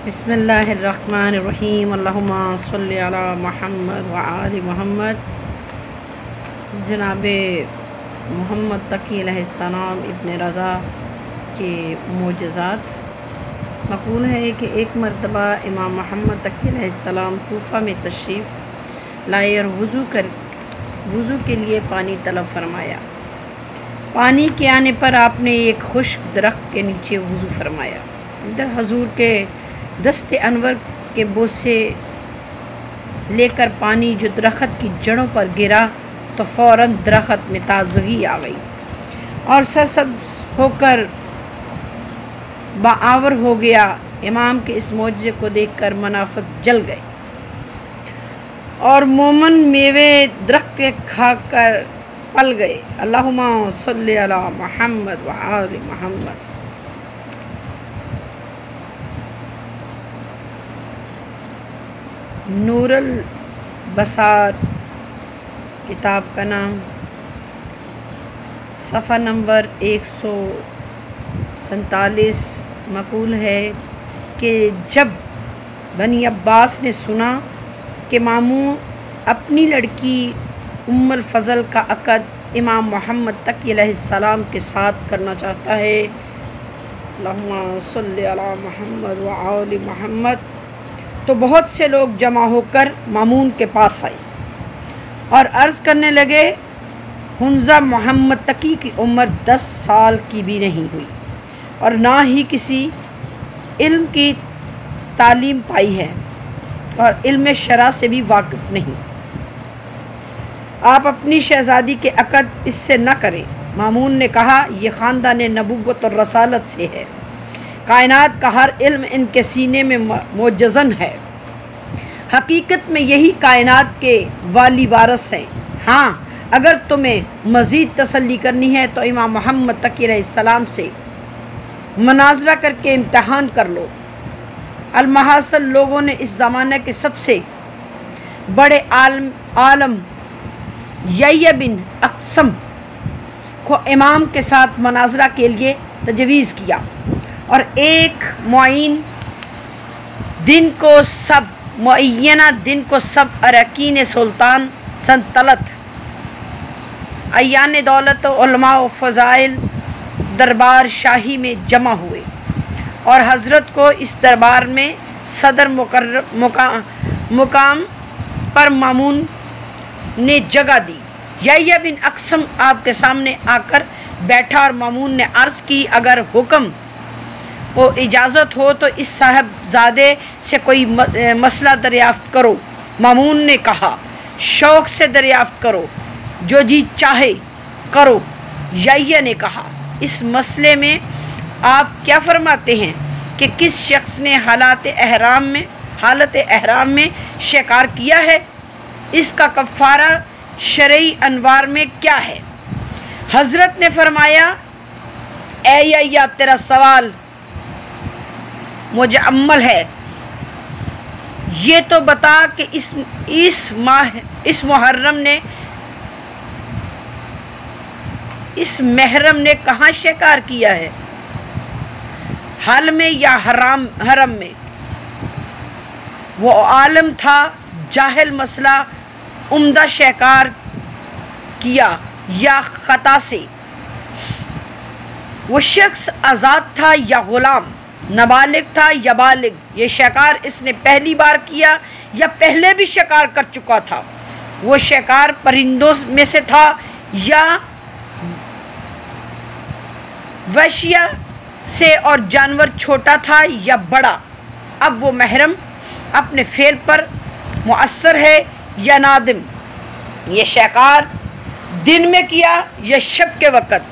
بسم اللہ الرحمن الرحیم اللہم صلی علی محمد وآل محمد۔ جناب محمد تقی علیہ السلام ابن رضا کے معجزات۔ مقول ہے کہ ایک مرتبہ امام محمد تقی علیہ السلام کوفہ میں تشریف لائے اور وضو کے لیے پانی طلب فرمایا۔ پانی کے آنے پر آپ نے ایک خشک درخت کے نیچے وضو فرمایا۔ ادھر حضور کے دست انور کے بوسے لے کر پانی جو درخت کی جڑوں پر گرا تو فوراً درخت میں تازگی آ گئی اور سرسبز ہو کر باآور ہو گیا۔ امام کے اس معجزے کو دیکھ کر منافق جل گئے اور مومن میوے درخت کھا کر پل گئے۔ اللہم صلی علی محمد وآل محمد۔ نور البصار کتاب کا نام، صفحہ نمبر 147۔ مقول ہے کہ جب بنی عباس نے سنا کہ مامون اپنی لڑکی ام الفضل کا عقد امام محمد تقی علیہ السلام کے ساتھ کرنا چاہتا ہے، اللہم صلی علی محمد وآل محمد، تو بہت سے لوگ جمع ہو کر مامون کے پاس آئے اور عرض کرنے لگے حنظہ محمد تقی کی عمر 10 سال کی بھی نہیں ہوئی اور نہ ہی کسی علم کی تعلیم پائی ہے اور علم شرع سے بھی واقف نہیں، آپ اپنی شہزادی کے عقد اس سے نہ کریں۔ مامون نے کہا یہ خاندان نبوت اور رسالت سے ہے، کائنات کا ہر علم ان کے سینے میں معجزن ہے، حقیقت میں یہی کائنات کے والی وارث ہیں۔ ہاں اگر تمہیں مزید تسلی کرنی ہے تو امام محمد تقی علیہ السلام سے مناظرہ کر کے امتحان کر لو۔ المحاصل لوگوں نے اس زمانہ کے سب سے بڑے عالم یحییٰ بن اقسم کو امام کے ساتھ مناظرہ کے لیے تجویز کیا اور ایک معینہ دن کو سب اراکین سلطان سلطنت، اعیان دولت، علماء و فضائل دربار شاہی میں جمع ہوئے اور حضرت کو اس دربار میں صدر مقام پر مامون نے جگہ دی۔ یحییٰ بن اقسم آپ کے سامنے آ کر بیٹھا اور مامون نے عرض کی اگر حکم و اجازت ہو تو اس صاحبزادے سے کوئی مسئلہ دریافت کرو۔ مامون نے کہا شوق سے دریافت کرو، جو جی چاہے کرو۔ یحییٰ نے کہا اس مسئلے میں آپ کیا فرماتے ہیں کہ کس شخص نے حالت احرام میں شکار کیا ہے، اس کا کفارہ شرعی انوار میں کیا ہے؟ حضرت نے فرمایا اے یحییٰ تیرا سوال مجمل ہے، یہ تو بتا کہ اس محرم نے کہاں شکار کیا ہے، حل میں یا حرم میں؟ وہ عالم تھا جاہل مسئلہ عمدہ شکار کیا یا خطا سے؟ وہ شخص آزاد تھا یا غلام، نابالغ تھا یا بالغ؟ یہ شکار اس نے پہلی بار کیا یا پہلے بھی شکار کر چکا تھا؟ وہ شکار پرندوں میں سے تھا یا وحشیہ سے اور جانور چھوٹا تھا یا بڑا؟ اب وہ محرم اپنے فعل پر مؤثر ہے یا نادم؟ یہ شکار دن میں کیا یا شب کے وقت؟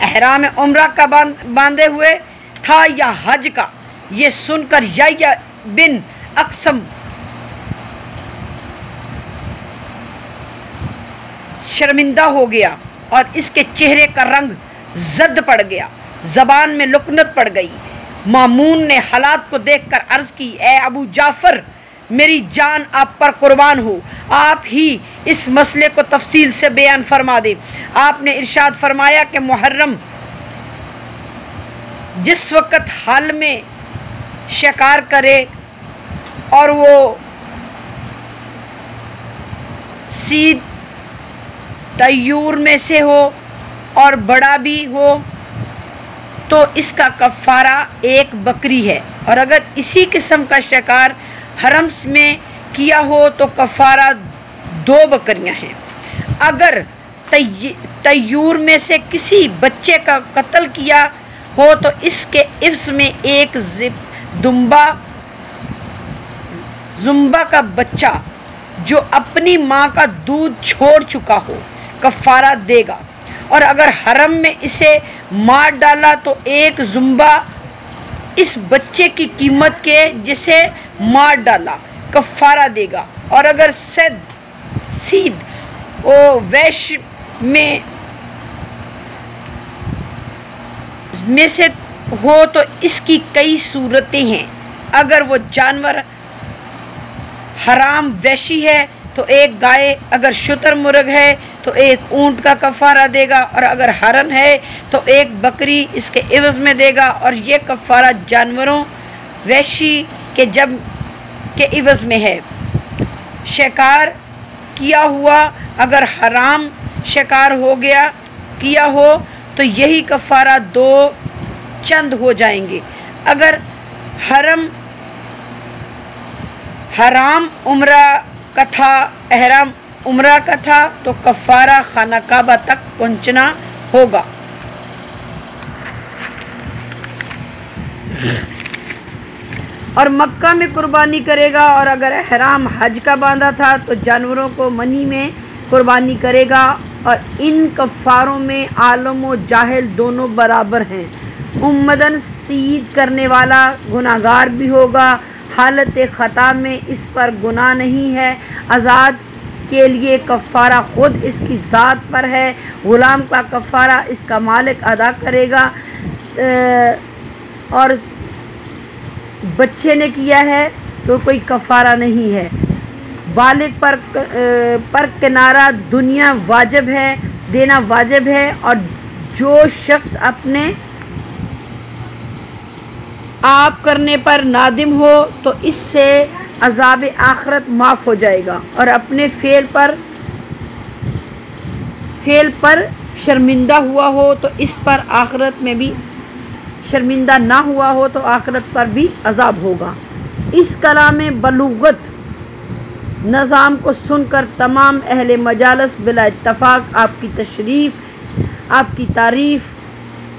احرام عمرہ کا باندھے ہوئے تھا یا حج کا؟ یہ سن کر یحییٰ بن اقسم شرمندہ ہو گیا اور اس کے چہرے کا رنگ زرد پڑ گیا، زبان میں لکنت پڑ گئی۔ مامون نے حالات کو دیکھ کر عرض کی اے ابو جعفر، میری جان آپ پر قربان ہو، آپ ہی اس مسئلے کو تفصیل سے بیان فرما دیں۔ آپ نے ارشاد فرمایا کہ محرم جس وقت حل میں شکار کرے اور وہ سید طیور میں سے ہو اور بڑا بھی ہو تو اس کا کفارہ ایک بکری ہے، اور اگر اسی قسم کا شکار حرم میں کیا ہو تو کفارہ 2 بکریاں ہیں۔ اگر طیور میں سے کسی بچے کا قتل کیا ہو تو اس کے عوض میں ایک زمبہ کا بچہ جو اپنی ماں کا دودھ چھوڑ چکا ہو کفارہ دے گا، اور اگر حرم میں اسے مار ڈالا تو ایک زمبہ اس بچے کی قیمت کے جسے مار ڈالا کفارہ دے گا، اور اگر سید و ویش میں سے ہو تو اس کی کئی صورتیں ہیں۔ اگر وہ جانور حرام وحشی ہے تو ایک گائے، اگر شتر مرغ ہے تو ایک اونٹ کا کفارہ دے گا، اور اگر ہرن ہے تو ایک بکری اس کے عوض میں دے گا، اور یہ کفارہ جانوروں وحشی کے عوض میں ہے۔ شکار کیا ہوا اگر حرام شکار کیا ہو تو یہی کفارہ 2 چند ہو جائیں گے۔ اگر حرام عمرہ کا تھا تو کفارہ خانہ کعبہ تک پہنچنا ہوگا۔ اور مکہ میں قربانی کرے گا، اور اگر احرام حج کا باندھا تھا تو جانوروں کو منی میں قربانی کرے گا، اور ان کفاروں میں عالم و جاہل دونوں برابر ہیں۔ عمدن صید کرنے والا گناہگار بھی ہوگا، حالت خطا میں اس پر گناہ نہیں ہے۔ آزاد کے لیے کفارہ خود اس کی ذات پر ہے، غلام کا کفارہ اس کا مالک ادا کرے گا، اور بچے نے کیا ہے تو کوئی کفارہ نہیں ہے۔ بالغ پر کنارہ دنیا واجب ہے، دینا واجب ہے، اور جو شخص اپنے آپ کرنے پر نادم ہو تو اس سے عذاب آخرت معاف ہو جائے گا، اور اپنے فعل پر شرمندہ ہوا ہو تو اس پر آخرت میں بھی شرمندہ نہ ہوا ہو تو آخرت پر بھی عذاب ہوگا۔ اس کلام بلوغت نظام کو سن کر تمام اہل مجالس بلا اتفاق آپ کی تشریف، آپ کی تعریف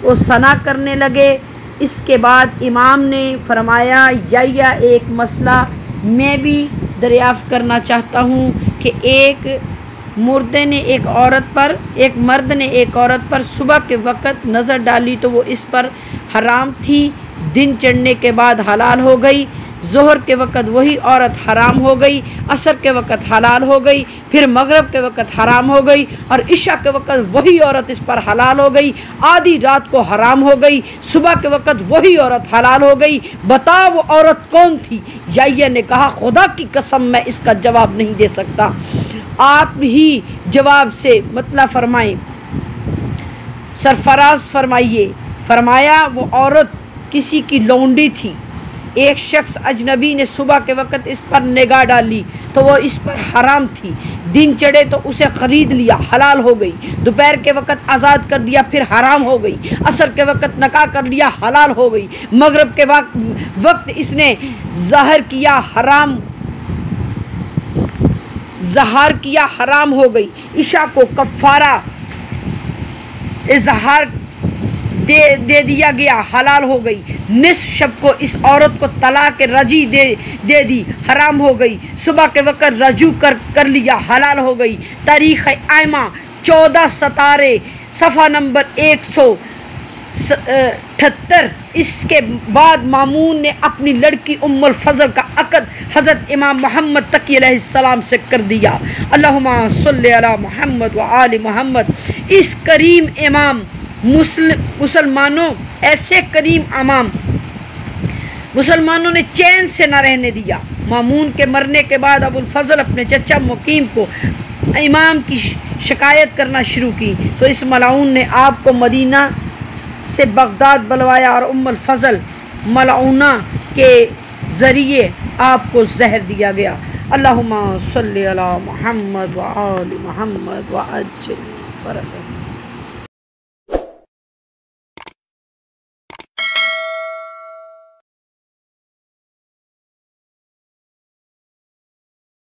و ثنا کرنے لگے۔ اس کے بعد امام نے فرمایا، یا ایک مسئلہ میں بھی دریافت کرنا چاہتا ہوں کہ ایک مرد نے ایک عورت پر صبح کے وقت نظر ڈالی تو وہ اس پر حرام تھی، دن چڑھنے کے بعد حلال ہو گئی، ظہر کے وقت وہی عورت حرام ہو گئی، عصر کے وقت حلال ہو گئی، پھر مغرب کے وقت حرام ہو گئی، اور عشاء کے وقت وہی عورت اس پر حلال ہو گئی، آدھی رات کو حرام ہو گئی، صبح کے وقت وہی عورت حلال ہو گئی، بتا وہ عورت کون تھی؟ یا نے کہا، خدا کی قسم میں اس کا جواب نہیں دے سکتا، آپ ہی جواب سے مطلع فرمائیں، سرفراز فرمائیے۔ فرمایا، وہ عورت کسی کی لونڈی تھی، ایک شخص اجنبی نے صبح کے وقت اس پر نگاہ ڈالی تو وہ اس پر حرام تھی، دن چڑھے تو اسے خرید لیا، حلال ہو گئی، دوپہر کے وقت آزاد کر دیا، پھر حرام ہو گئی، عصر کے وقت نکاح کر لیا، حلال ہو گئی، مغرب کے وقت اس نے ظاہر کیا حرام ہو گئی، عشاء کو کفارہ اظہار دے دیا گیا، حلال ہو گئی، نصف شب کو اس عورت کو طلاق رجعی دے دی، حرام ہو گئی، صبح کے وقت رجوع کر لیا، حلال ہو گئی۔ تاریخ آئمہ 14 ستارے صفحہ نمبر 178۔ اس کے بعد مامون نے اپنی لڑکی ام الفضل کا عقد حضرت امام محمد تقی علیہ السلام سے کر دیا۔ اللہم صلی علی محمد و آل محمد۔ اس کریم امام مسلمانوں نے چین سے نہ رہنے دیا۔ مامون کے مرنے کے بعد ابو الفضل اپنے چچا مقیم کو امام کی شکایت کرنا شروع کی تو اس ملعون نے آپ کو مدینہ سے بغداد بلوایا اور ام الفضل ملعونہ کے ذریعے آپ کو زہر دیا گیا۔ اللہم صلی علی محمد وآل محمد وعجل فرجہ۔